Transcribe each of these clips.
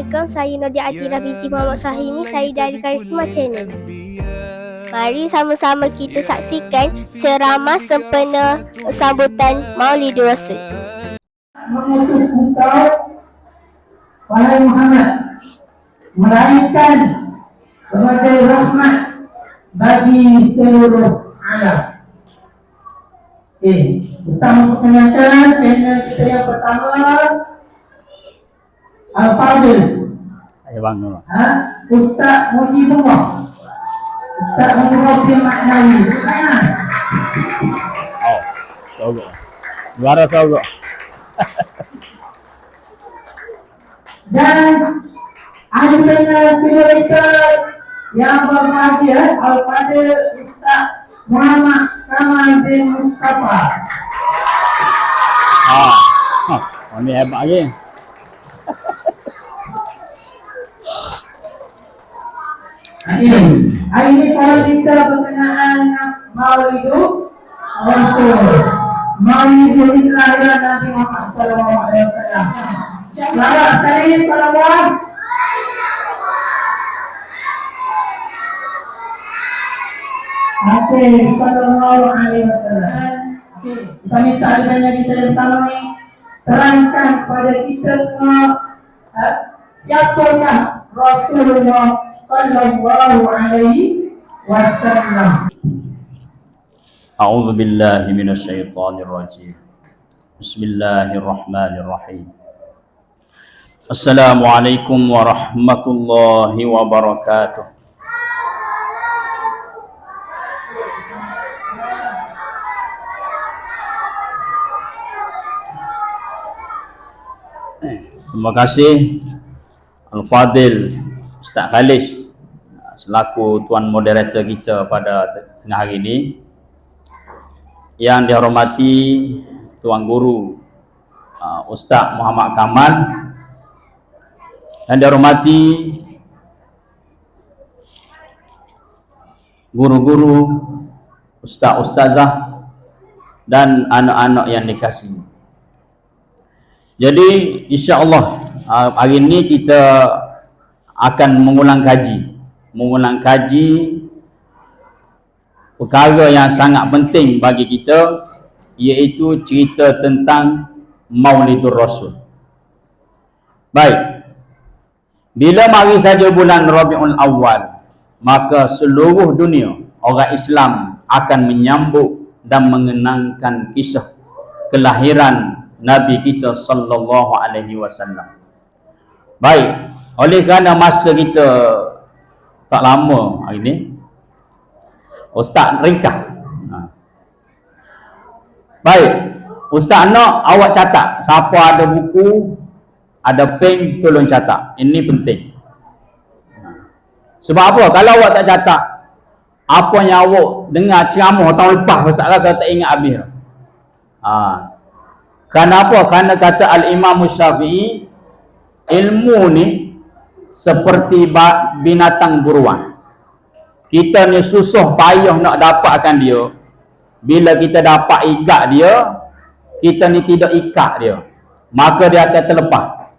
Assalamualaikum, saya Nodia Atira binti Muhammad Sahimi, saya dari Karisma Channel. Mari sama-sama kita saksikan ceramah sempena sambutan Maulidur Rasul. Mengutus engkau, wahai Muhammad, melainkan sebagai rahmat bagi seluruh alam. Ustaz memperkenalkan panel kita yang pertama, Al-Fadil. Ustaz Mujibullah. Ustaz Mujibullah bin Maknawi. Sogok. Juara sogok. Dan ahli panel kita yang berbahagia, Al-Fadil Ustaz Muhammad Kamal bin Mustafa. Ini hebat lagi. Hari ini kalau kita berkenaan Maulidur Rasul, Maulidur kelahiran Nabi Muhammad SAW. Selamat sekali, salawat. Sallallahu alaihi wasallam. Saya minta adanya kita yang pertama ni terangkan kepada kita semua siapakah Rasulullah sallallahu alaihi wasallam. A'udzu billahi minasy syaithanir rajim. Bismillahirrahmanirrahim. Assalamualaikum warahmatullahi wabarakatuh. Terima kasih Al-Fadil Ustaz Khalis selaku tuan moderator kita pada tengah hari ini. Yang dihormati Tuan Guru Ustaz Muhammad Kamal, yang dihormati guru-guru, ustaz-ustazah dan anak-anak yang dikasihi. Jadi insya-Allah hari ini kita akan mengulang kaji perkara yang sangat penting bagi kita, iaitu cerita tentang Maulidur Rasul. Baik, bila mari saja bulan Rabiul Awal, maka seluruh dunia orang Islam akan menyambut dan mengenangkan kisah kelahiran Nabi kita sallallahu alaihi wasallam. Baik, oleh kerana masa kita tak lama hari ini, Ustaz ringkas. Baik, Ustaz nak awak catat. Siapa ada buku, ada pen, tolong catat. Ini penting. Sebab apa? Kalau awak tak catat, apa yang awak dengar ceramah tahun lepas, Ustaz rasa tak ingat habis. Kenapa? Kerana kata Al-Imam Syafi'i, ilmu ni seperti binatang buruan. Kita ni susah payah nak dapatkan dia. Bila kita dapat ikat dia, kita ni tidak ikat dia, maka dia akan terlepas.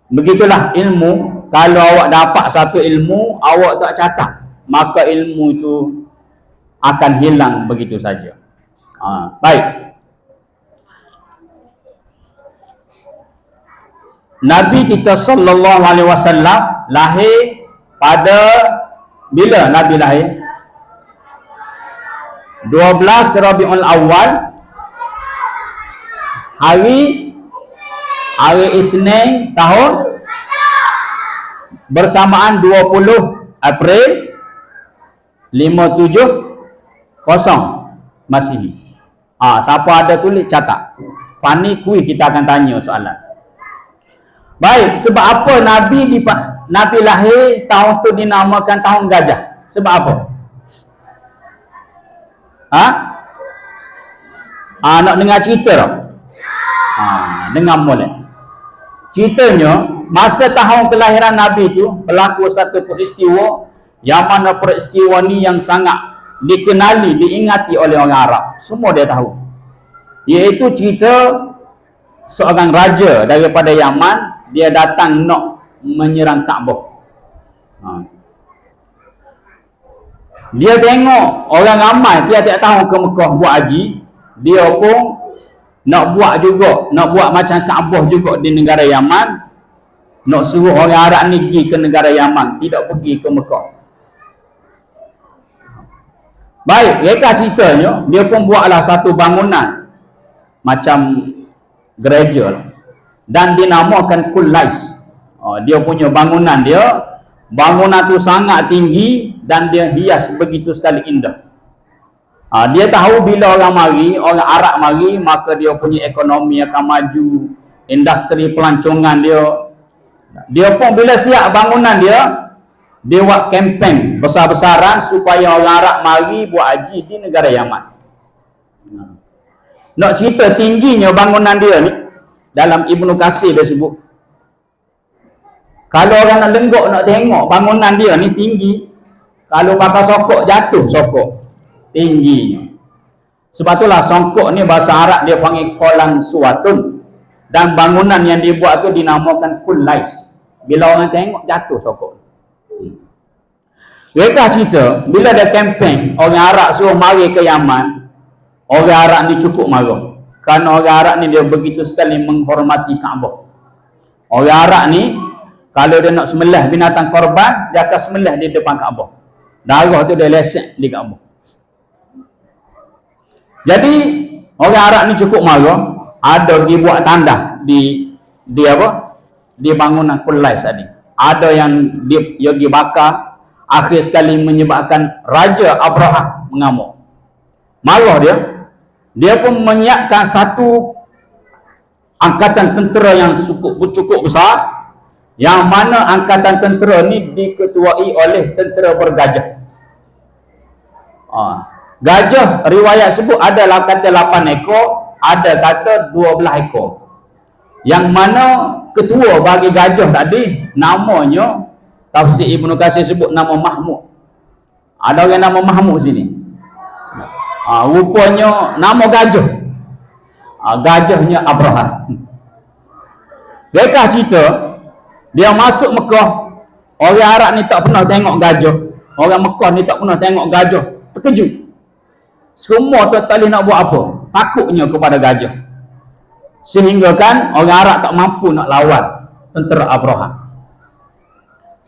Begitulah ilmu. Kalau awak dapat satu ilmu, awak tak catat, maka ilmu itu akan hilang begitu saja. Baik. Nabi kita sallallahu alaihi wasallam lahir pada bila Nabi lahir? 12 Rabiul Awal, hari Isnin tahun bersamaan 20 April 570 Masihi. Siapa ada tulis catat. Pani kuih kita akan tanya soalan. Baik, sebab apa Nabi lahir tahun tu dinamakan tahun gajah? Sebab apa? Nak dengar cerita tak? Dengar boleh. Ceritanya, masa tahun kelahiran Nabi tu berlaku satu peristiwa, yang mana peristiwa ni yang sangat dikenali, diingati oleh orang Arab. Semua dia tahu. Iaitu cerita seorang raja daripada Yaman. Dia datang nak menyerang Kaabah. Dia tengok orang ramai tiap-tiap tahun ke Mekah buat haji, dia pun nak buat juga, nak buat macam Kaabah juga di negara Yaman, nak suruh orang Arab ni pergi ke negara Yaman, tidak pergi ke Mekah. Baik, mereka ceritanya, dia pun buatlah satu bangunan macam gereja lah, dan dinamakan Kullais. Dia punya bangunan dia, bangunan tu sangat tinggi dan dia hias begitu sekali indah. Dia tahu bila orang mari, orang Arab mari, maka dia punya ekonomi akan maju, industri pelancongan dia pun bila siap bangunan dia buat kempen besar-besaran supaya orang Arab mari buat haji di negara Yaman. Nak cerita tingginya bangunan dia ni, dalam Ibnu Katsir dia sebut, kalau orang nak lenggok nak tengok bangunan dia ni tinggi, kalau pakai sokok jatuh sokok tingginya. Sebab itulah songkok ni bahasa Arab dia panggil Qolan Suwatun, dan bangunan yang dibuat tu dinamakan Kullais. Bila orang tengok jatuh sokok. Mereka cerita bila ada kempen orang Arab suruh mari ke Yaman, orang Arab ni cukup marah, kerana orang Arab ni dia begitu sekali menghormati Kaabah. Orang Arab ni kalau dia nak sembelih binatang korban, dia akan sembelih di depan Kaabah. Darah tu dia lesek di Kaabah. Jadi orang Arab ni cukup marah, ada pergi buat tanda di apa? Di bangunan Kullais tadi. Ada yang dia pergi bakar, akhir sekali menyebabkan Raja Abraham mengamuk. Marah dia pun menyiapkan satu angkatan tentera yang cukup besar, yang mana angkatan tentera ni diketuai oleh tentera bergajah. Gajah riwayat sebut ada kata 8 ekor, ada kata 12 ekor. Yang mana ketua bagi gajah tadi namanya, tafsir Ibnu Katsir sebut nama Mahmud. Ada orang nama Mahmud sini. Rupanya nama gajah. Gajahnya Abraham. Mereka cerita dia masuk Mekah, orang Arab ni tak pernah tengok gajah. Orang Mekah ni tak pernah tengok gajah. Terkejut. Semua tak boleh nak buat apa, takutnya kepada gajah. Sehingga kan orang Arab tak mampu nak lawan tentera Abraham.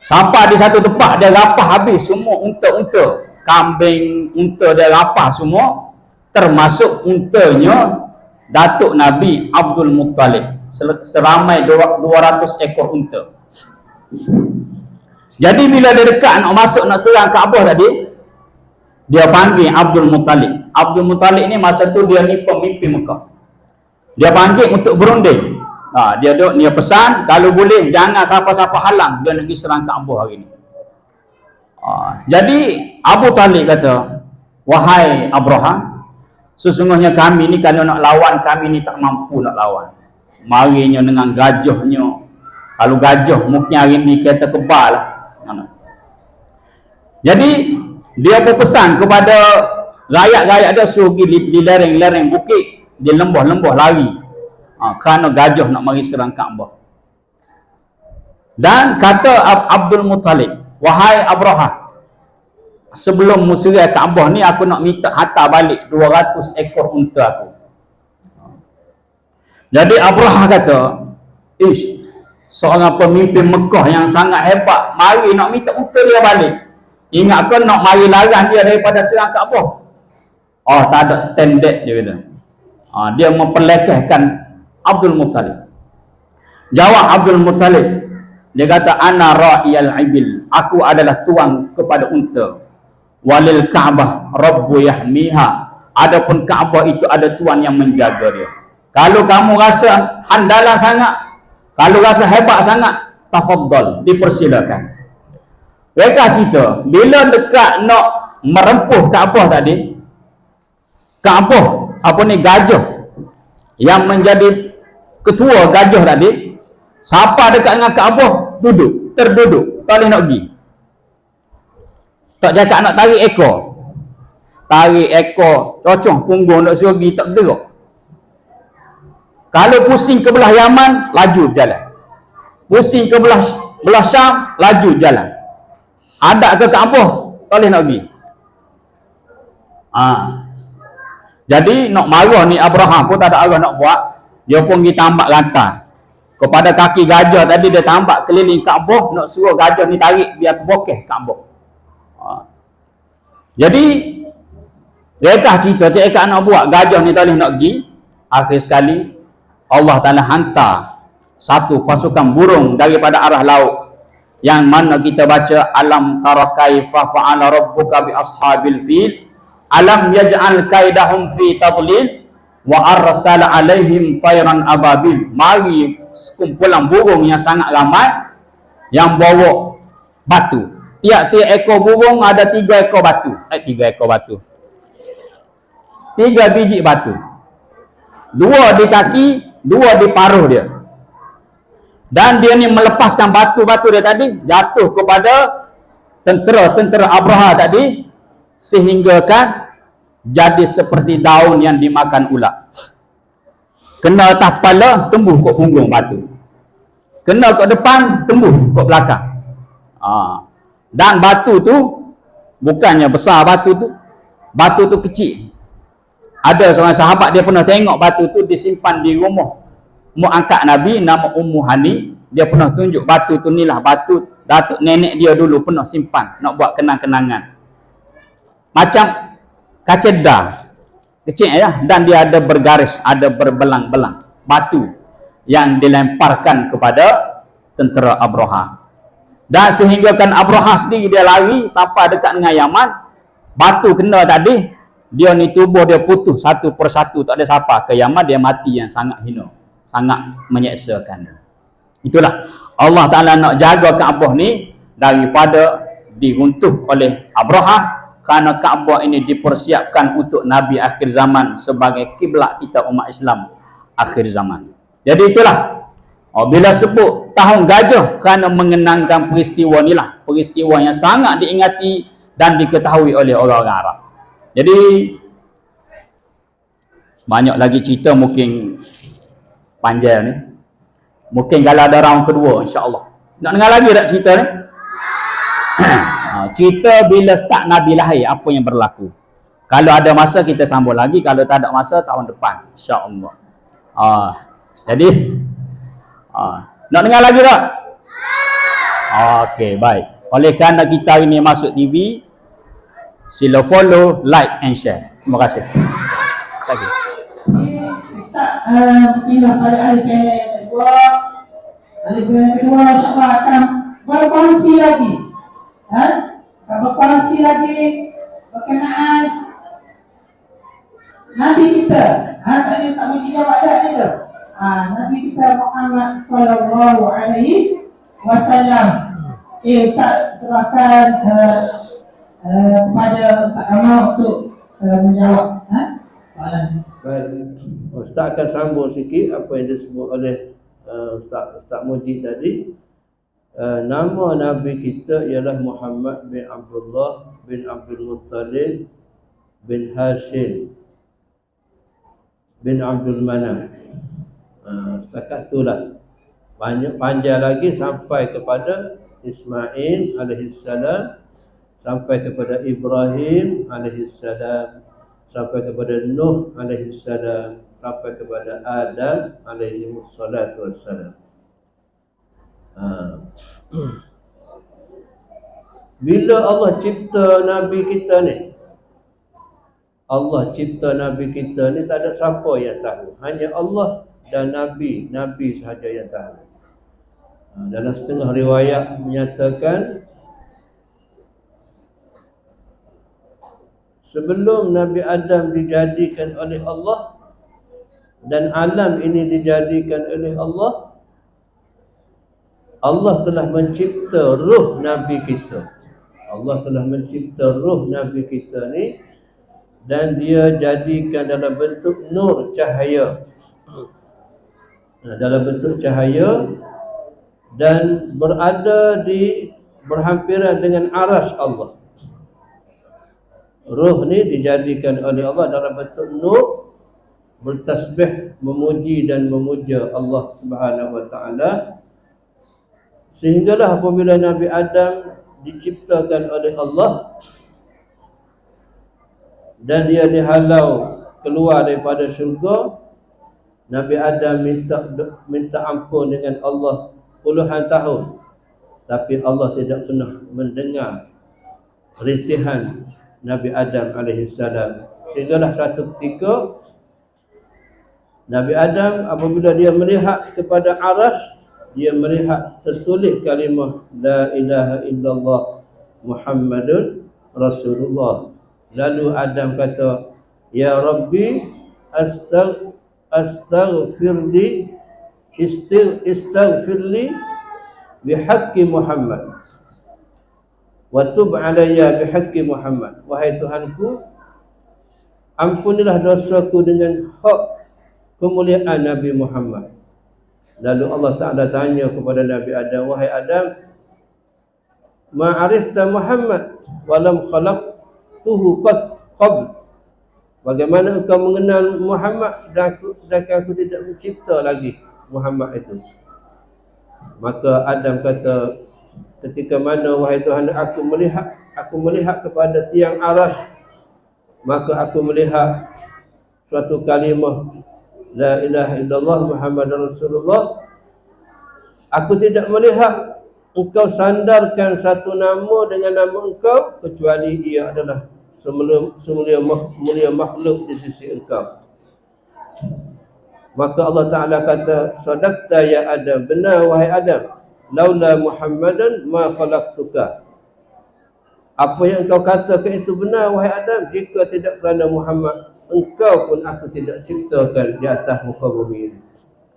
Sampai di satu tempat dia rapah habis semua unta-unta, kambing, unta dia rapah semua, termasuk untanya Datuk Nabi Abdul Muttalib, seramai 200 ekor unta. Jadi bila dia dekat nak masuk nak serang Kaabah tadi, dia panggil Abdul Muttalib. Abdul Muttalib ni masa tu dia ni pemimpin Mekah. Dia panggil untuk berunding. Dia pesan kalau boleh jangan siapa-siapa halang dia nak pergi serang Kaabah hari ni. Jadi Abu Talib kata, wahai Abraham, sesungguhnya kami ni kalau nak lawan, kami ni tak mampu nak lawan. Marinya dengan gajahnya. Kalau gajah mungkin hari ni kita kebal lah. Jadi dia berpesan kepada rakyat-rakyat dia suruh pergi di lereng-lereng bukit, di lembah-lembah lari, kerana gajah nak mari serang Kaabah. Dan kata Abdul Muttalib, wahai Abraham, sebelum musyrah Kaabah ni aku nak minta hantar balik 200 ekor unta aku. Jadi Abraham kata, seorang pemimpin Mekah yang sangat hebat, mari nak minta unta dia balik. Ingat kau nak mari larang dia daripada serang Kaabah? Tak ada standard dia kata. Dia memperlekehkan Abdul Muttalib. Jawab Abdul Muttalib, dia kata, ana ra'iyal ibil, aku adalah tuan kepada unta. Walil Ka'bah rabbu yahmiha, adapun Kaabah itu ada tuan yang menjaga dia. Kalau kamu rasa handalan sangat, kalau rasa hebat sangat, tafaddal, dipersilakan. Mereka cerita bila dekat nak merempuh Kaabah tadi, Kaabah gajah yang menjadi ketua gajah tadi, siapa dekat dengan Kaabah terduduk, tak boleh nak pergi. Tak cakap nak tarik ekor, cocok punggung nak suruh pergi, tak gerak. Kalau pusing ke belah Yaman, laju berjalan. Pusing ke belah belah Syam, laju jalan. Ada ke Kaabah, tak boleh nak pergi. Jadi nak marah ni Abraham pun tak ada arah nak buat. Dia pun pergi tambak rantai kepada kaki gajah tadi, dia tambak keliling Kaabah, nak suruh gajah ni tarik biar terbokeh Kaabah. Jadi rekah cerita cakap nak buat, gajah ni tak boleh nak pergi. Akhir sekali Allah Ta'ala hantar satu pasukan burung daripada arah laut, yang mana kita baca alam tara kaifa fa'ala rabbuka bi ashabil fil alam yaj'al kaidahum fi tadlil wa arsala alaihim tayran ababil. Mari sekumpulan burung yang sangat ramai yang bawa batu. Tiap-tiap ekor burung ada 3 ekor batu. 3 ekor batu. 3 biji batu. 2 di kaki, 2 di paruh dia. Dan dia ni melepaskan batu-batu dia tadi jatuh kepada tentera Abraha tadi, sehingga kan jadi seperti daun yang dimakan ular. Kena atas kepala, tumbuh kat punggung batu. Kena kat depan, tumbuh kat belakang. Dan batu tu bukannya besar, batu tu kecil. Ada seorang sahabat dia pernah tengok batu tu disimpan di rumah mak angkat Nabi, nama Ummu Hani. Dia pernah tunjuk batu tu, ni lah batu datuk nenek dia dulu pernah simpan nak buat kenang-kenangan. Macam kacedah kecil ya, dan dia ada bergaris, ada berbelang-belang batu yang dilemparkan kepada tentera Abraha. Dan sehingga kan Abraha sendiri dia lari sampai dekat dengan Yaman, batu kena tadi, dia ni tubuh dia putus satu persatu, tak ada siapa ke Yaman, dia mati yang sangat hina, sangat menyeksakan. Itulah Allah Ta'ala nak jaga Kaabah ni daripada diruntuh oleh Abraha, kerana Kaabah ini dipersiapkan untuk Nabi akhir zaman sebagai kiblat kita umat Islam akhir zaman. Jadi itulah bila sebut tahun gajah, kerana mengenangkan peristiwa ni lah, peristiwa yang sangat diingati dan diketahui oleh orang-orang Arab. Jadi banyak lagi cerita, mungkin panjang ni. Mungkin kalau ada round kedua, insya-Allah. Nak dengar lagi tak cerita ni? Cerita bila start Nabi lahir, apa yang berlaku. Kalau ada masa kita sambung lagi, kalau tak ada masa tahun depan, insya-Allah. Jadi nak dengar lagi tak? Okey, baik. Oleh kerana kita ini masuk TV, sila follow, like and share. Terima kasih. Terima kasih. Ustaz pindah pada ahli panel yang kedua. Ahli panel yang kedua insyaAllah akan berkongsi lagi, akan berkongsi lagi berkenaan Nabi kita. Tadi tak boleh jawab dah kita. Nabi kita Muhammad sallallahu alaihi wasallam. Ustaz serahkan kepada Ustaz Kamal untuk menjawab soalan. Baik, Ustaz akan sambung sikit apa yang disebut oleh Ustaz Mujib tadi. Nama Nabi kita ialah Muhammad bin Abdullah bin Abdul Muttalib bin Hashim bin Abdul Manaf. Setakat itulah. Banyak panjang lagi sampai kepada Ismail alaihissalam, sampai kepada Ibrahim alaihissalam, sampai kepada Nuh alaihissalam, sampai kepada Adam alaihissalatu wassalam. Bila Allah cipta Nabi kita ni, Allah cipta Nabi kita ni tak ada siapa yang tahu. Hanya Allah dan Nabi sahaja yang tahu. Dalam setengah riwayat menyatakan sebelum Nabi Adam dijadikan oleh Allah dan alam ini dijadikan oleh Allah, Allah telah mencipta ruh Nabi kita. Allah telah mencipta ruh Nabi kita ni, dan dia jadikan dalam bentuk nur, cahaya. Dalam bentuk cahaya, dan berada di berhampiran dengan arsy Allah. Ruh ni dijadikan oleh Allah dalam bentuk nur, bertasbih, memuji dan memuja Allah Subhanahu wa taala Sehinggalah apabila Nabi Adam diciptakan oleh Allah dan dia dihalau keluar daripada syurga, Nabi Adam minta ampun dengan Allah puluhan tahun, tapi Allah tidak pernah mendengar rintihan Nabi Adam alaihissalam. Sehinggalah satu ketika Nabi Adam apabila dia melihat kepada aras, dia melihat tertulis kalimah La ilaha illallah Muhammadun Rasulullah. Lalu Adam kata, Ya Rabbi, astaghfirli istaghfirli bihaqqi Muhammad wa tub alayya bihaqqi Muhammad. Wahai Tuhanku, ampunilah dosaku dengan hak kemuliaan Nabi Muhammad. Lalu Allah Ta'ala tanya kepada Nabi Adam, Wahai Adam, ma'arifta Muhammad walam khalaqtuhu qabl. Bagaimana engkau mengenal Muhammad sedangkan aku tidak mencipta lagi Muhammad itu? Maka Adam kata, ketika mana wahai Tuhan aku melihat kepada tiang aras, maka aku melihat suatu kalimah La ilaha illallah Muhammad Rasulullah. Aku tidak melihat engkau sandarkan satu nama dengan nama engkau kecuali ia adalah semulia makhluk di sisi engkau. Maka Allah Ta'ala kata, Sadaqta ya Adam, benar wahai Adam, laula Muhammadan ma khalaqtuka. Apa yang engkau katakan itu benar wahai Adam, jika tidak kerana Muhammad, engkau pun aku tidak ciptakan di atas muka bumi ini.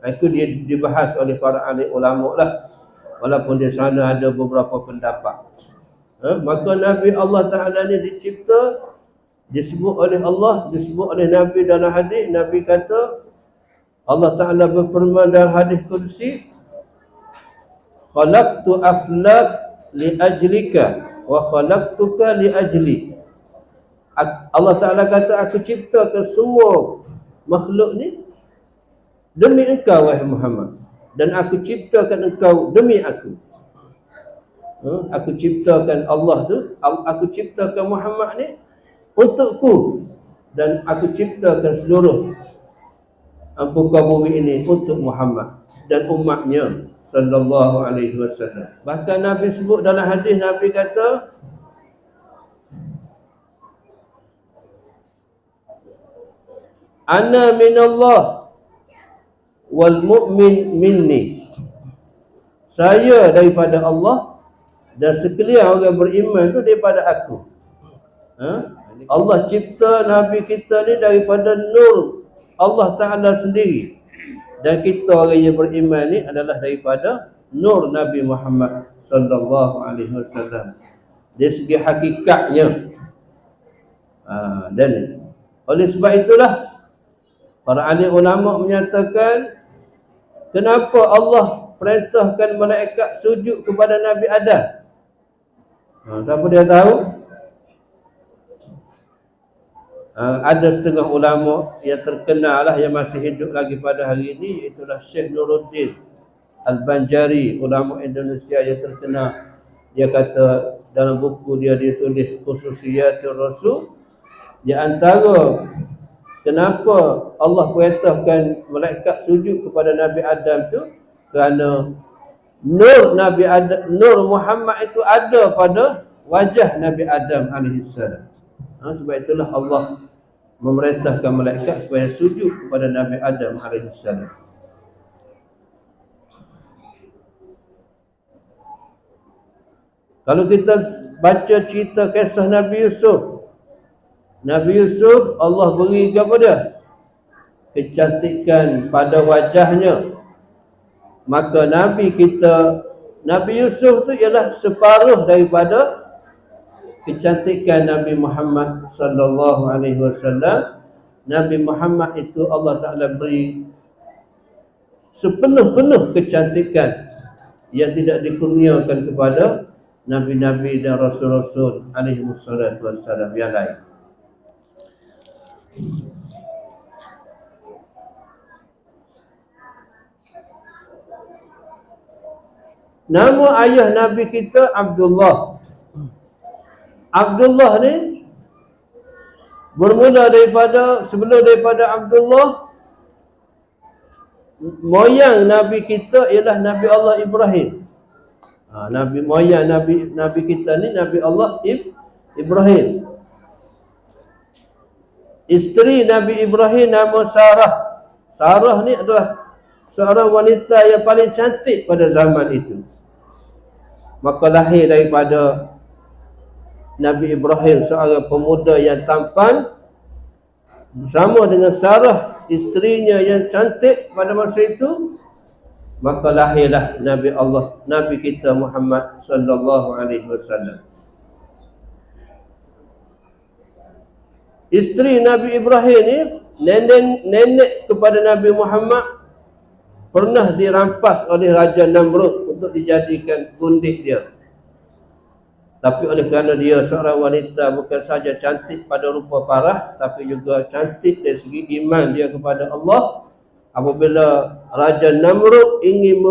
Itu dia dibahas oleh para ahli ulama lah, walaupun di sana ada beberapa pendapat. Maka Nabi Allah Ta'ala ni dicipta, disebut oleh Allah, disebut oleh Nabi dalam hadis. Nabi kata, Allah Ta'ala berfirman dalam hadis kursi, Khalaqtu aflak li ajlika wa khalaqtuka li ajli. Allah Ta'ala kata, aku ciptakan semua makhluk ni demi engkau wahai Muhammad, dan aku ciptakan engkau demi aku. Aku ciptakan Allah tu, aku ciptakan Muhammad ni untukku, dan aku ciptakan seluruh muka bumi ini untuk Muhammad dan umatnya sallallahu alaihi wasallam. Bahkan Nabi sebut dalam hadis, Nabi kata, Ana minallah wal mu'min minni. Saya daripada Allah dan sekalian orang beriman itu daripada aku. Allah cipta Nabi kita ni daripada nur Allah Ta'ala sendiri, dan kita orang yang beriman ni adalah daripada nur Nabi Muhammad sallallahu alaihi wasallam dari segi hakikatnya. Dan oleh sebab itulah para ahli ulama menyatakan, kenapa Allah perintahkan malaikat sujud kepada Nabi Adam? Siapa dia tahu? Ada setengah ulama yang terkenal lah, yang masih hidup lagi pada hari ini, itulah Syekh Nuruddin Al-Banjari, ulama Indonesia yang terkenal. Dia kata dalam buku dia tulis Khususiyatul Rasul, di antara kenapa Allah perintahkan malaikat sujud kepada Nabi Adam tu, kerana nur Nabi Adam, nur Muhammad itu ada pada wajah Nabi Adam alaihissalam. Sebab itulah Allah memerintahkan malaikat supaya sujud kepada Nabi Adam alaihissalam. Kalau kita baca cerita kisah Nabi Yusuf, Nabi Yusuf Allah beri kepada kecantikan pada wajahnya. Maka Nabi kita, Nabi Yusuf tu ialah separuh daripada kecantikan Nabi Muhammad sallallahu alaihi wasallam. Nabi Muhammad itu Allah Ta'ala beri sepenuh-penuh kecantikan yang tidak dikurniakan kepada Nabi-Nabi dan Rasul-Rasul alaihi wassalatu wassalam yang lain. Nama ayah Nabi kita Abdullah. Abdullah ni bermula sebelum daripada Abdullah, moyang Nabi kita ialah Nabi Allah Ibrahim. Nabi kita ni Nabi Allah Ibrahim. Isteri Nabi Ibrahim nama Sarah. Sarah ni adalah seorang wanita yang paling cantik pada zaman itu. Maka lahir daripada Nabi Ibrahim seorang pemuda yang tampan bersama dengan Sarah, isterinya yang cantik pada masa itu. Maka lahirlah Nabi kita Muhammad sallallahu alaihi wasallam. Isteri Nabi Ibrahim ni, nenek kepada Nabi Muhammad, pernah dirampas oleh Raja Namrud untuk dijadikan gundik dia. Tapi oleh kerana dia seorang wanita bukan sahaja cantik pada rupa parah, tapi juga cantik dari segi iman dia kepada Allah, apabila Raja Namrud ingin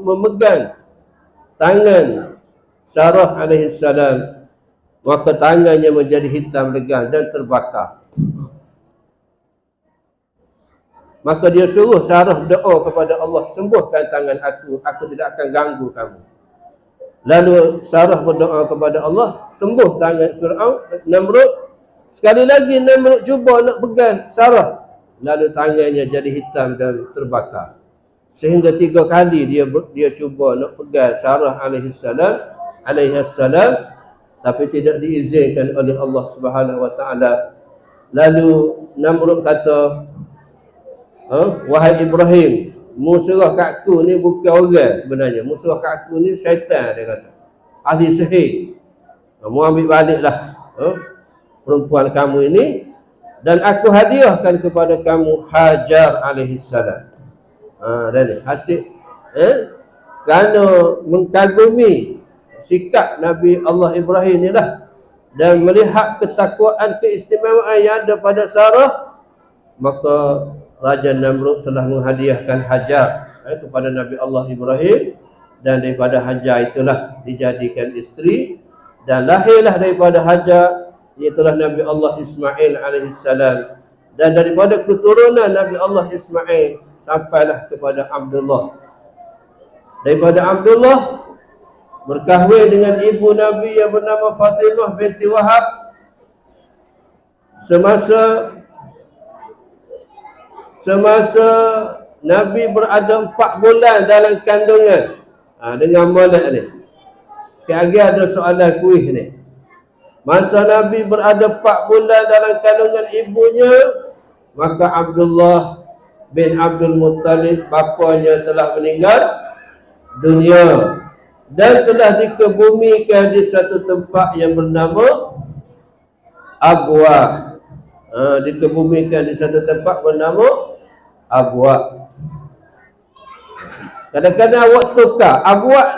memegang tangan Sarah alaihissalam, maka tangannya menjadi hitam legam dan terbakar. Maka dia suruh Sarah doa kepada Allah, sembuhkan tangan aku tidak akan ganggu kamu. Lalu Sarah berdoa kepada Allah, tembuh tangan Namrud. Sekali lagi Namrud cuba nak pegang Sarah, lalu tangannya jadi hitam dan terbakar. Sehingga 3 kali dia cuba nak pegang Sarah alaihissalam, tapi tidak diizinkan oleh Allah Subhanahu wa taala. Lalu Namrud kata, wahai Ibrahim, mu serah kat aku ni bukan orang sebenarnya. Mu serah kat aku ni syaitan, dia kata. Ahli sihir. Mu ambil baliklah perempuan kamu ini, dan aku hadiahkan kepada kamu Hajar alaihissalam. Dan ni hasil kerana mengagumi sikap Nabi Allah Ibrahim ni lah, dan melihat ketakwaan keistimewaan yang ada pada Sarah, maka Raja Namrud telah menghadiahkan Hajar kepada Nabi Allah Ibrahim, dan daripada Hajar itulah dijadikan isteri, dan lahirlah daripada Hajar iaitulah Nabi Allah Ismail alaihissalam, dan daripada keturunan Nabi Allah Ismail sampailah kepada Abdullah. Daripada Abdullah berkahwin dengan ibu Nabi yang bernama Fatimah binti Wahab. Semasa Nabi berada 4 bulan dalam kandungan. Dengan molek ni. Sekali lagi ada soalan kuih ni. Masa Nabi berada 4 bulan dalam kandungan ibunya, maka Abdullah bin Abdul Muttalib, bapanya, telah meninggal dunia dan telah dikebumikan di satu tempat yang bernama Abwa. Dikebumikan di satu tempat bernama Abwa. Kadang-kadang awak tukar, Abwa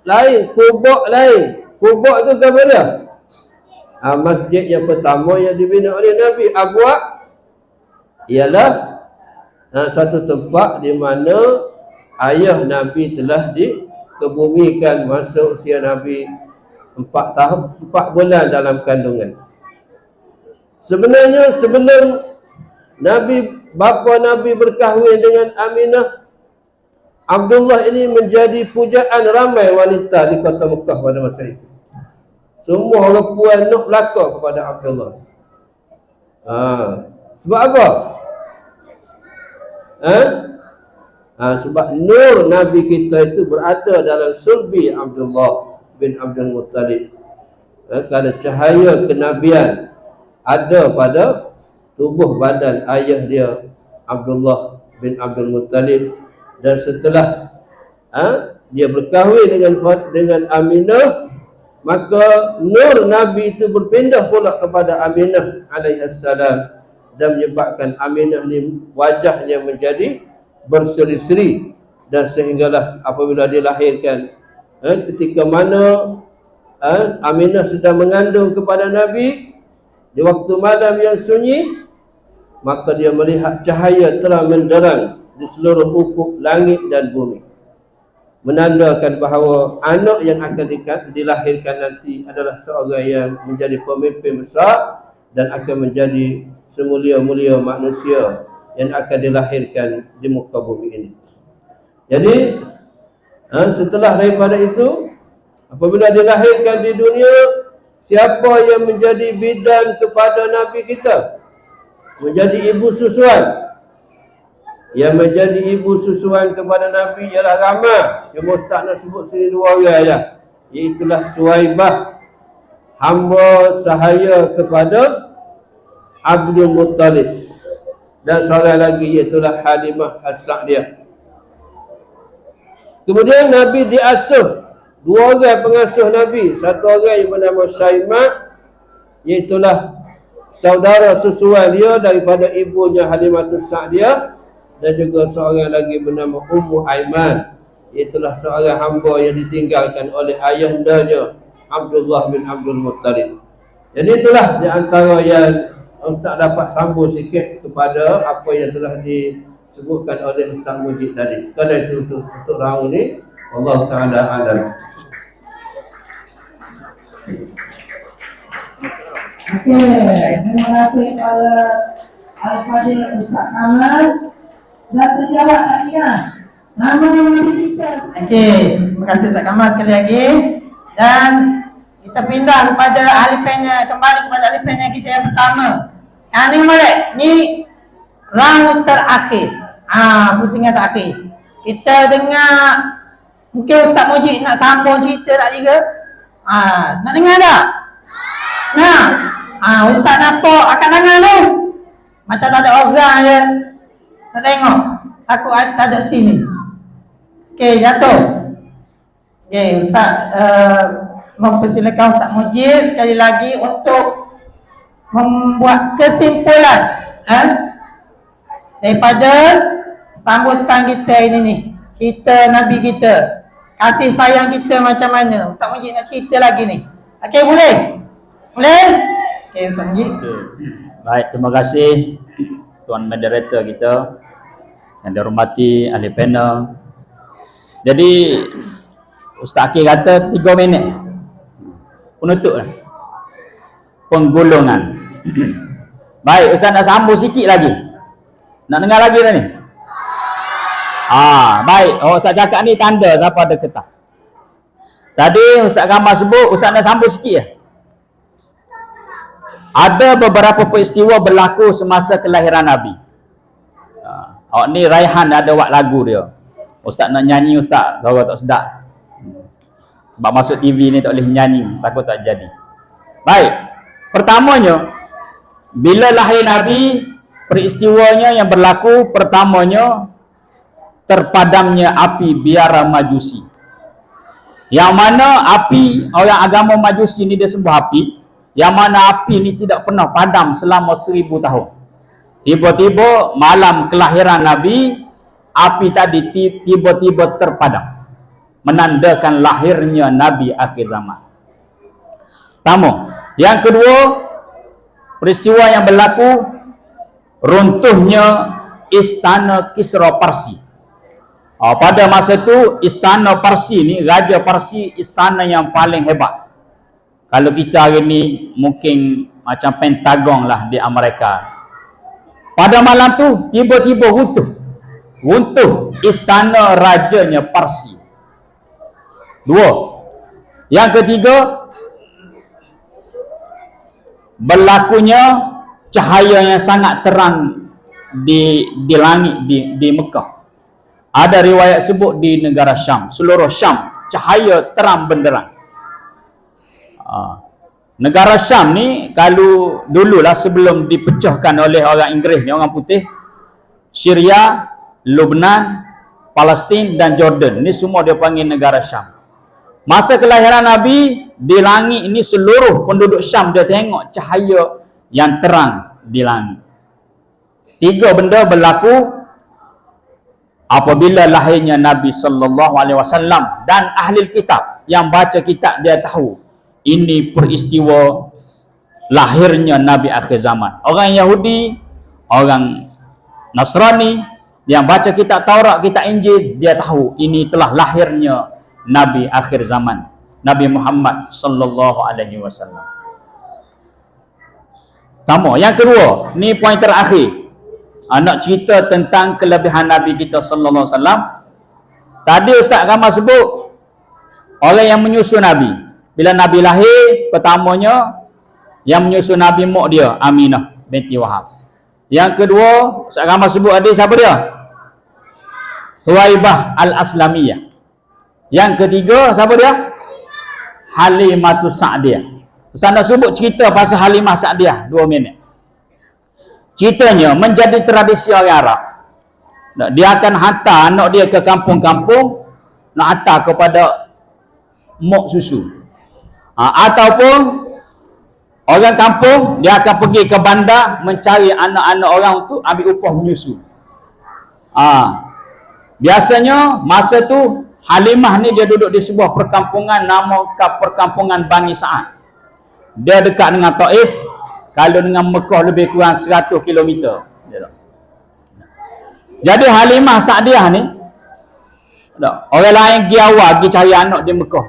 lain, Kubok lain. Kubok tu ke mana? Masjid yang pertama yang dibina oleh Nabi, Abwa, ialah satu tempat di mana ayah Nabi telah dikebumikan masa usia Nabi 4 bulan dalam kandungan. Sebenarnya sebelum bapa Nabi berkahwin dengan Aminah, Abdullah ini menjadi pujaan ramai wanita di kota Mekah pada masa itu. Semua orang puan nak belaka kepada Abdullah. Sebab apa? Sebab nur Nabi kita itu berada dalam sulbi Abdullah bin Abdul Muttalib. Kerana cahaya kenabian ada pada tubuh badan ayah dia, Abdullah bin Abdul Muttalib. Dan setelah dia berkahwin dengan Aminah, maka nur Nabi itu berpindah pula kepada Aminah alaihissalam, dan menyebabkan Aminah ni wajahnya menjadi berseri-seri. Dan sehinggalah apabila dilahirkan, ketika mana Aminah sedang mengandung kepada Nabi di waktu malam yang sunyi, maka dia melihat cahaya terang menderang di seluruh ufuk langit dan bumi. menandakan bahawa anak yang akan dilahirkan nanti adalah seorang yang menjadi pemimpin besar dan akan menjadi semulia-mulia manusia yang akan dilahirkan di muka bumi ini. Jadi setelah daripada itu, apabila dilahirkan di dunia, siapa yang menjadi bidan kepada Nabi kita, menjadi ibu susuan, yang menjadi ibu susuan kepada Nabi ialah ramai. Cuma Ustaz nak sebut sini 2 orang saja, iaitulah Suwaibah, hamba sahaya kepada Abdul Muttalib, dan seorang lagi iaitulah Halimah As-Sa'diyah. Kemudian Nabi diasuh, 2 orang pengasuh Nabi. Satu orang yang bernama Syaimat, iaitulah saudara susuan dia daripada ibunya Halimah As-Sa'diyah, dan juga seorang lagi bernama Ummu Aiman, iaitulah seorang hamba yang ditinggalkan oleh ayahandanya Abdullah bin Abdul Muttalib. Jadi itulah di antara yang Ustaz dapat sambung sikit kepada apa yang telah disebutkan oleh Ustaz Mujib tadi. Sekadar itu untuk round ni, Allah Ta'ala alam. Okey, terima kasih kepada Al-Fadhil Ustaz Kamal. Dah terjawab tadi kan? Nama kita. Okey, terima kasih Ustaz Kamal sekali lagi. Dan kita pindah kepada ahli pennya, kembali kepada ahli pennya kita yang pertama. Yang ni balik, ni round terakhir. Pusingan terakhir. Kita dengar, mungkin Ustaz Mujib nak sambung cerita tak juga? Nak dengar tak? Nah, Ustaz nampak akan tangan tu macam tak ada orang je. Tak tengok, takut tak ada sini. Okey, jatuh. Okey, Ustaz mempersilakan Ustaz Mujib sekali lagi untuk membuat kesimpulan daripada sambutan kita ini ni. Kita Nabi kita, kasih sayang kita macam mana. Ustaz Mujib nak cerita lagi ni. Okey, boleh? Boleh? Okey, Ustaz Mujib. Baik, terima kasih Tuan Moderator kita yang dihormati ahli panel. Jadi Ustaz Akil kata 3 minit penutup lah, penggulungan. Baik, Ustaz nak sambung sikit lagi. Nak dengar lagi dah ni? Baik. Ustaz cakap ni tanda siapa ada ketah. Tadi Ustaz Kamal sebut, Ustaz nak sambung sikit ya. Ada beberapa peristiwa berlaku semasa kelahiran Nabi. Awak ni Raihan ada buat lagu dia. Ustaz nak nyanyi, Ustaz suara tak sedap. Sebab masuk TV ni tak boleh nyanyi, takut tak jadi. Baik. Pertamanya, bila lahir Nabi, peristiwanya yang berlaku pertamanya terpadamnya api biara Majusi. Yang mana api orang agama Majusi ni dia sembah api, yang mana api ni tidak pernah padam selama 1000 tahun. Tiba-tiba malam kelahiran Nabi, api tadi tiba-tiba terpadam, menandakan lahirnya Nabi akhir zaman. Pertama. Yang kedua, peristiwa yang berlaku runtuhnya istana Kisra Parsi. Pada masa itu istana Parsi ni, Raja Parsi, istana yang paling hebat. Kalau kita hari ni mungkin macam Pentagon lah di Amerika. Pada malam tu tiba-tiba runtuh istana rajanya Parsi. 2. Yang ketiga, berlakunya cahaya yang sangat terang di langit di Mekah. Ada riwayat sebut di negara Syam, seluruh Syam cahaya terang benderang. Negara Syam ni kalau dululah sebelum dipecahkan oleh orang Inggeris ni, orang putih, Syria, Lebanon, Palestin dan Jordan, ni semua dia panggil negara Syam. Masa kelahiran Nabi, di langit ini seluruh penduduk Syam dia tengok cahaya yang terang di langit. 3 benda berlaku apabila lahirnya Nabi SAW, dan ahli kitab yang baca kitab dia tahu ini peristiwa lahirnya Nabi akhir zaman. Orang Yahudi, orang Nasrani, Yang baca kitab Taurat, kitab Injil, dia tahu ini telah lahirnya Nabi akhir zaman, Nabi Muhammad sallallahu alaihi wasallam. Tama. Yang kedua, ni poin terakhir. Nak cerita tentang kelebihan Nabi kita sallallahu alaihi wasallam. Tadi Ustaz Kamal sebut orang yang menyusu Nabi. Bila Nabi lahir, pertamanya yang menyusu Nabi mak dia Aminah binti Wahab. Yang kedua, Ustaz Kamal sebut adik siapa dia? Suwaibah Al-Aslamiyah. Yang ketiga, siapa dia? Halimatus Sa'diyah. Ustaz nak sebut cerita pasal Halimah Sa'diyah 2 minit. Ceritanya menjadi tradisi orang Arab. Dia akan hantar anak dia ke kampung-kampung, nak hantar kepada mok susu. Ataupun orang kampung, dia akan pergi ke bandar mencari anak-anak orang untuk ambil upah menyusu. Biasanya masa tu Halimah ni dia duduk di sebuah perkampungan, nama perkampungan Bani Sa'ad. Dia dekat dengan Taif, kalau dengan Mekah lebih kurang 100 km. Jadi Halimah Sa'diyah ni, orang lain pergi awal pergi cari anak di Mekah.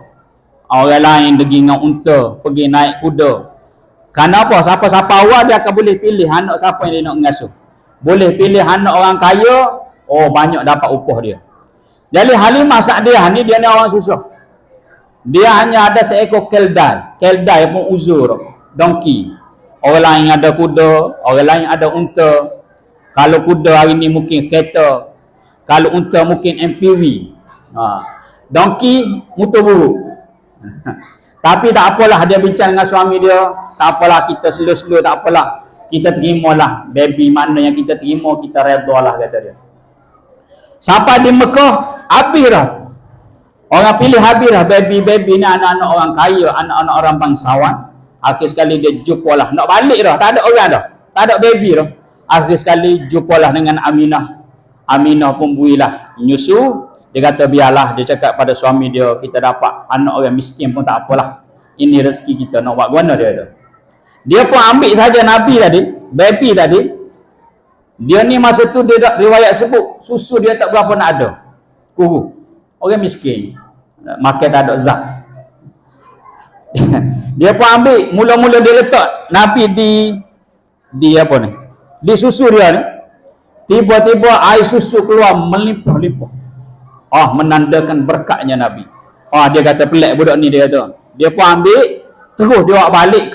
Orang lain pergi dengan unta, pergi naik kuda. Kenapa? Siapa-siapa awal dia akan boleh pilih anak siapa yang dia nak mengasuh. Boleh pilih anak orang kaya, banyak dapat upah dia. Jadi Halimah Sa'diyah ni dia ni orang susah. Dia hanya ada seekor keldai. Keldai pun uzur, donkey. Orang lain ada kuda, orang lain ada unta. Kalau kuda hari ni mungkin kereta. Kalau unta mungkin MPV. Donkey motor buruk. Tapi tak apalah, dia bincang dengan suami dia. Tak apalah, kita slow-slow, tak apalah. Kita terimalah. Baby mana yang kita terima, kita redalah, kata dia. Sampai di Mekah, habis dah. Orang pilih habis dah. Baby-baby ni anak-anak orang kaya, anak-anak orang bangsawan. Akhir sekali dia jumpalah. Nak balik dah, tak ada orang dah. Tak ada baby dah. Akhir sekali jumpalah dengan Aminah. Aminah pun builah menyusu. Dia kata biarlah, dia cakap pada suami dia, kita dapat anak orang miskin pun tak apalah. Ini rezeki kita, nak buat mana dia ada. Dia pun ambil saja Nabi tadi, baby tadi. Dia ni masa tu dia riwayat sebut susu dia tak berapa nak ada. Kurus. Orang miskin. Makan tak ada zat. Dia pun ambil, mula-mula dia letak Nabi di apa ni? Di susu dia ni. Tiba-tiba air susu keluar melimpah-limpah. Menandakan berkatnya Nabi. Dia kata pelik budak ni, dia kata. Dia pun ambil, terus dia bawa balik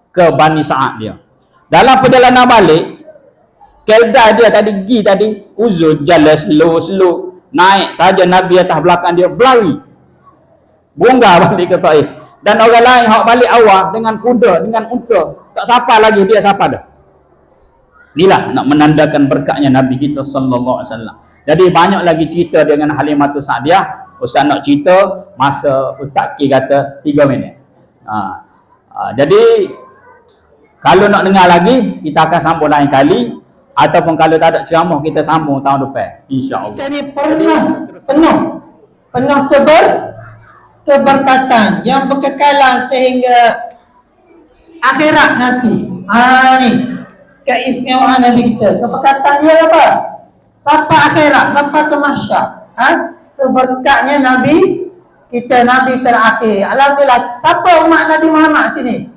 ke Bani Sa'ad dia. Dalam perjalanan balik, keldai dia tadi uzur, jalan slow, naik saja Nabi atas belakang dia, berlari. Bunga balik ke Taif. Dan orang lain hak balik awal dengan kuda, dengan unta. Tak sapa lagi, dia sapa dah. Inilah nak menandakan berkatnya Nabi kita sallallahu alaihi wasallam. Jadi banyak lagi cerita dengan Halimatus Sa'diyah. Ustaz nak cerita, masa Ustaz Ki kata 3 minit. Jadi kalau nak dengar lagi, kita akan sambung lain kali. Ataupun kalau tak ada ceramah, kita sambung tahun depan, insya-Allah. Jadi penuh keberkatan yang berkekalan sehingga akhirat nanti. Ni keistimewaan Nabi kita. Keberkatan dia apa? Sampai akhirat, sampai ke mahsyar. Keberkatnya Nabi kita, Nabi terakhir. Alhamdulillah. Siapa umat Nabi Muhammad sini?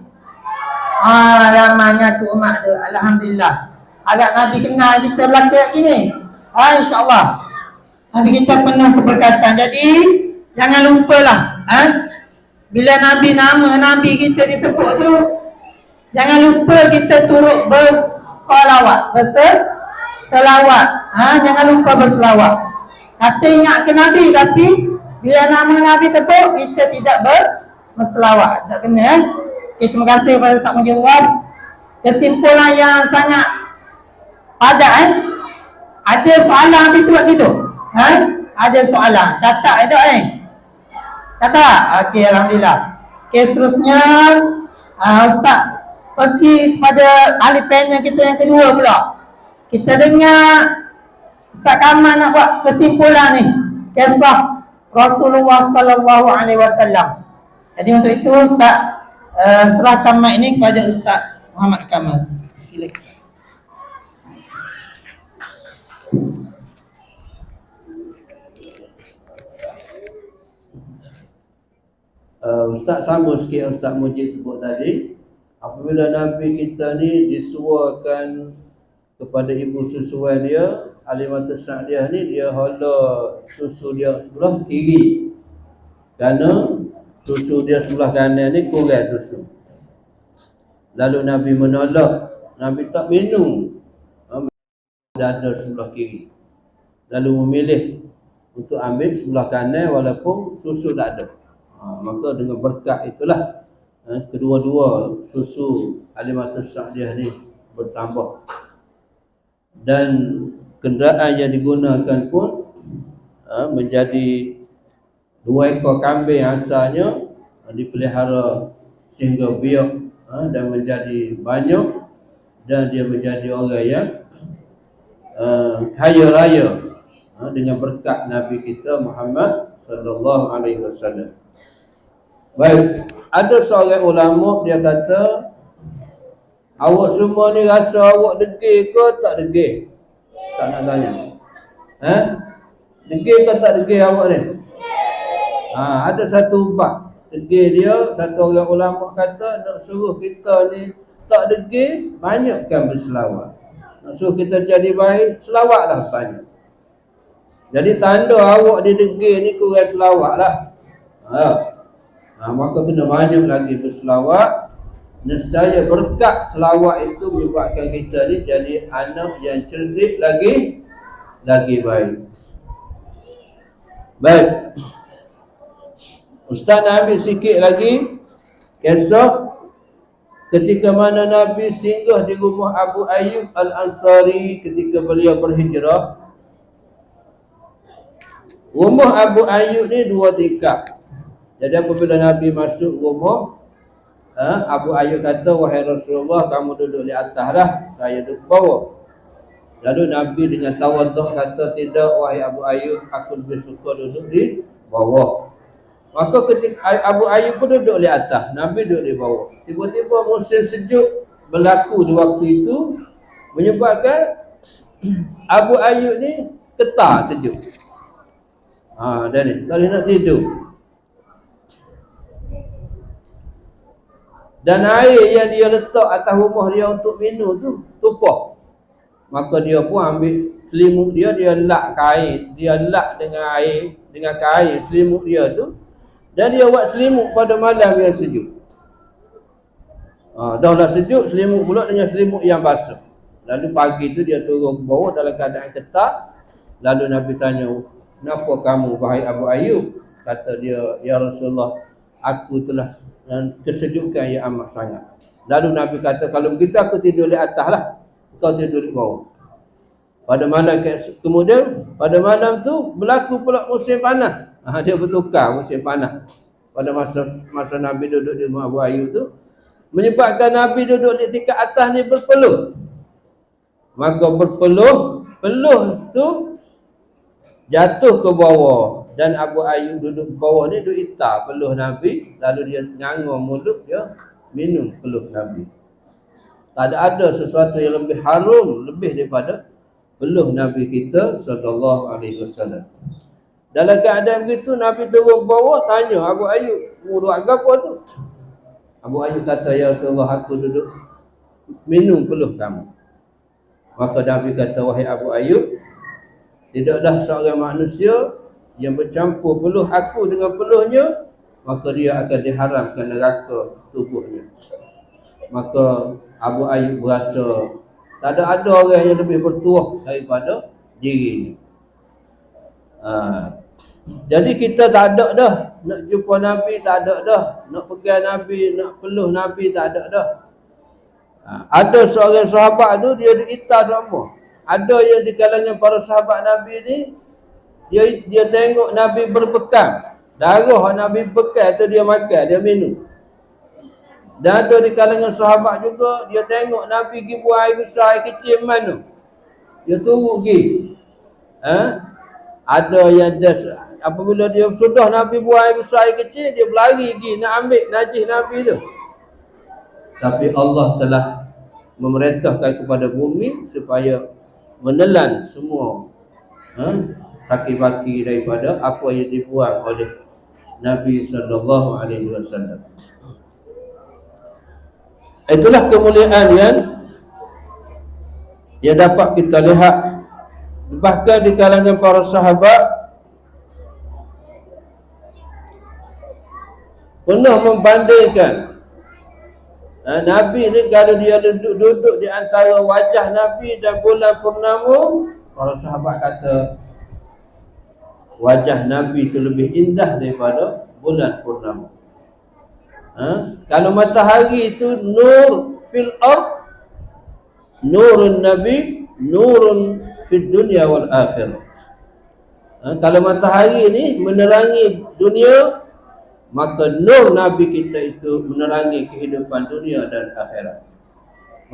Ramainya tu umat tu. Alhamdulillah. Agak Nabi kenal kita belakang gini. InsyaAllah. Nabi kita penuh keberkatan. Jadi jangan lupalah. Bila Nabi, nama Nabi kita disebut tu, jangan lupa kita turut bersalawat. Berselawat. Jangan lupa berselawat. Kata ingat ke Nabi, tapi bila nama Nabi sebut, kita tidak berselawat. Tak kena. Terima kasih kepada tak menjawab. Kesimpulan yang sangat padat. Ada soalan situ waktu tu? Ada soalan. Catat ada Catat? Okey, alhamdulillah. Okey, seterusnya Ustaz pergi kepada ahli panel kita yang kedua pula. Kita dengar Ustaz Kamal nak buat kesimpulan ni, kisah Rasulullah sallallahu alaihi wasallam. Jadi untuk itu Ustaz serahkan mic ini kepada Ustaz Muhammad Kamal. Silakan. Ustaz sambung sikit Ustaz Mujib sebut tadi. Apabila Nabi kita ni disuakan kepada ibu susuan dia, Halimatus Sa'diyah ni, dia hala susu dia sebelah kiri. Kerana susu dia sebelah kanan ni kurang susu. Lalu Nabi menolak, Nabi tak minum dada sebelah kiri. Lalu memilih untuk ambil sebelah kanan walaupun susu tak ada. Maka dengan berkat itulah kedua-dua susu Halimatus Sa'diyah ni bertambah. Dan kenderaan yang digunakan pun menjadi 2 ekor kambing asalnya dipelihara sehingga biak dan menjadi banyak, dan dia menjadi orang yang kaya raya dengan berkat Nabi kita Muhammad sallallahu alaihi wasallam. Baik, ada seorang ulama dia kata, awak semua ni rasa awak degil ke tak degil? Tak nak tanya. Degil ke tak degil awak ni? Ada satu bab degil dia, satu orang ulama kata nak suruh kita ni tak degil, banyakkan berselawat. Nak suruh kita jadi baik, selawatlah banyak. Jadi tanda awak didegil ni kurang selawatlah. Maka kena banyak lagi berselawat. Nescaya berkat selawat itu menyebabkan kita ni jadi anak yang cerdik lagi baik. Baik. Ustaz nak ambil sikit lagi kisah ketika mana Nabi singgah di rumah Abu Ayyub Al-Ansari ketika beliau berhijrah. Rumah Abu Ayyub ni 2 tingkat. Jadi apabila Nabi masuk rumah, Abu Ayyub kata, wahai Rasulullah, kamu duduk di atas lah, saya duduk bawah. Lalu Nabi dengan tawaduk kata, tidak wahai Abu Ayyub, aku lebih suka duduk di bawah. Maka ketika Abu Ayyub pun duduk di atas, Nabi duduk di bawah. Tiba-tiba musim sejuk berlaku di waktu itu, menyebabkan Abu Ayyub ni getar sejuk. Dan ni, tak boleh nak tidur. Dan air yang dia letak atas rumah dia untuk minum tu tumpah. Maka dia pun ambil selimut dia, dia lap kain, dia lap dengan air, dengan kain selimut dia tu, dan dia buat selimut pada malam yang sejuk. Dah lah sejuk, selimut pula dengan selimut yang basah. Lalu pagi tu dia turun ke bawah dalam keadaan ketat. Lalu Nabi tanya, kenapa kamu wahai Abu Ayyub? Kata dia, ya Rasulullah, aku telah kesejukan yang amat sangat. Lalu Nabi kata, kalau begitu aku tidur di atas lah, kau tidur di bawah. Kemudian pada malam tu berlaku pula musim panas. Dia bertukar musim panas. Pada masa Nabi duduk di rumah Abu Ayyub tu, menyebabkan Nabi duduk di tingkat atas ni berpeluh. Maka berpeluh tu jatuh ke bawah. Dan Abu Ayyub duduk bawah ni, duduk itar peluh Nabi. Lalu dia ngangor mulut, dia minum peluh Nabi. Tak ada sesuatu yang lebih harum, lebih daripada peluh Nabi kita sallallahu alaihi wasallam. Dalam keadaan begitu, Nabi turun bawah, tanya Abu Ayyub, mu duduk apa tu? Abu Ayyub kata, ya Rasulullah, aku duduk minum peluh kamu. Maka Nabi kata, wahai Abu Ayyub, tidaklah seorang manusia yang bercampur peluh aku dengan peluhnya, maka dia akan diharamkan neraka tubuhnya. Maka Abu Ayyub berasa tak ada orang yang lebih bertuah daripada dirinya. Jadi kita tak ada dah nak jumpa Nabi, tak ada dah nak pegang Nabi, nak peluh Nabi, tak ada dah. Ada seorang sahabat tu, dia diitar sama. Ada yang di kalangan para sahabat Nabi ni, dia tengok Nabi berbekam, darah Nabi bekam tu dia makan, dia minum. Dan ada di kalangan sahabat juga, dia tengok Nabi pergi buang air besar, air kecil mana, dia turun pergi. Ada yang apabila dia sudah Nabi buang air besar, air kecil, dia berlari pergi nak ambil najis Nabi tu. Tapi Allah telah memerintahkan kepada bumi supaya menelan semua sakit baki daripada apa yang dibuang oleh Nabi sallallahu alaihi wasallam. Itulah kemuliaan yang dapat kita lihat bahkan di kalangan para sahabat pernah membandingkan Nabi ni kalau dia duduk di antara wajah Nabi dan bulan purnama, para sahabat kata wajah Nabi itu lebih indah daripada bulan purnama. Kalau matahari itu nur fil ard, nurun Nabi nurun fid dunya wal akhirah. Kalau matahari ini menerangi dunia, maka nur Nabi kita itu menerangi kehidupan dunia dan akhirat.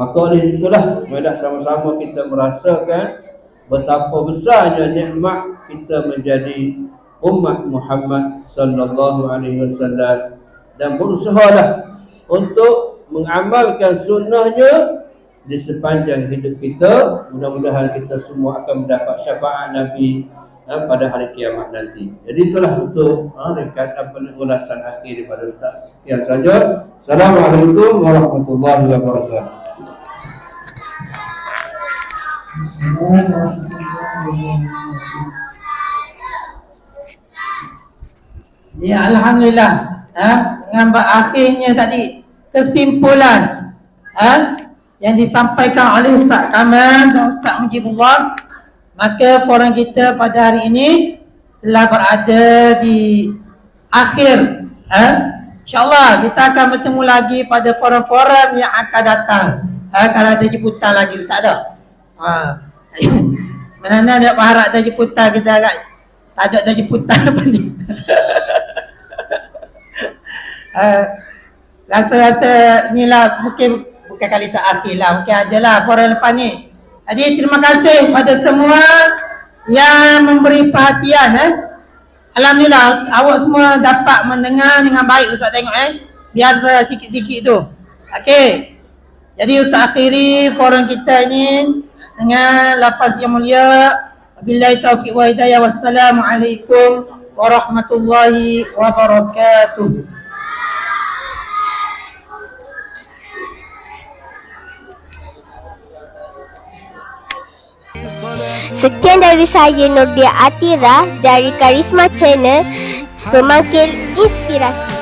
Maka oleh itulah marilah sama-sama kita merasakan betapa besarnya nikmat kita menjadi umat Muhammad sallallahu alaihi wasallam dan berusahalah untuk mengamalkan sunnahnya di sepanjang hidup kita. Mudah-mudahan kita semua akan mendapat syafaat Nabi pada hari kiamat nanti. Jadi itulah untuk dekat ulasan akhir daripada Ustaz. Sekian saja. Assalamualaikum warahmatullahi wabarakatuh. Ya, alhamdulillah. Dengan akhirnya tadi kesimpulan yang disampaikan oleh Ustaz Kamal dan Ustaz Mujibullah, maka forum kita pada hari ini telah berada di akhir. InsyaAllah kita akan bertemu lagi pada forum-forum yang akan datang. Kalau ada jemputan lagi Ustaz dah. Mana nak berharap ada jemputan, kita agak tak ada jemputan apa ni. Rasa-rasa ni lah mungkin bukan kali terakhir lah, mungkin ada lah forum lepas ni. Jadi terima kasih pada semua yang memberi perhatian. Alhamdulillah awak semua dapat mendengar dengan baik. Ustaz tengok biasa sikit-sikit tu. Okey. Jadi Ustaz akhiri forum kita ini dengan lafaz yang mulia. Wabillahi taufiq wa hidayah. Wassalamualaikum warahmatullahi wabarakatuh. Sekian dari saya Nurdia Atira dari Karisma Channel, pemanggil inspirasi.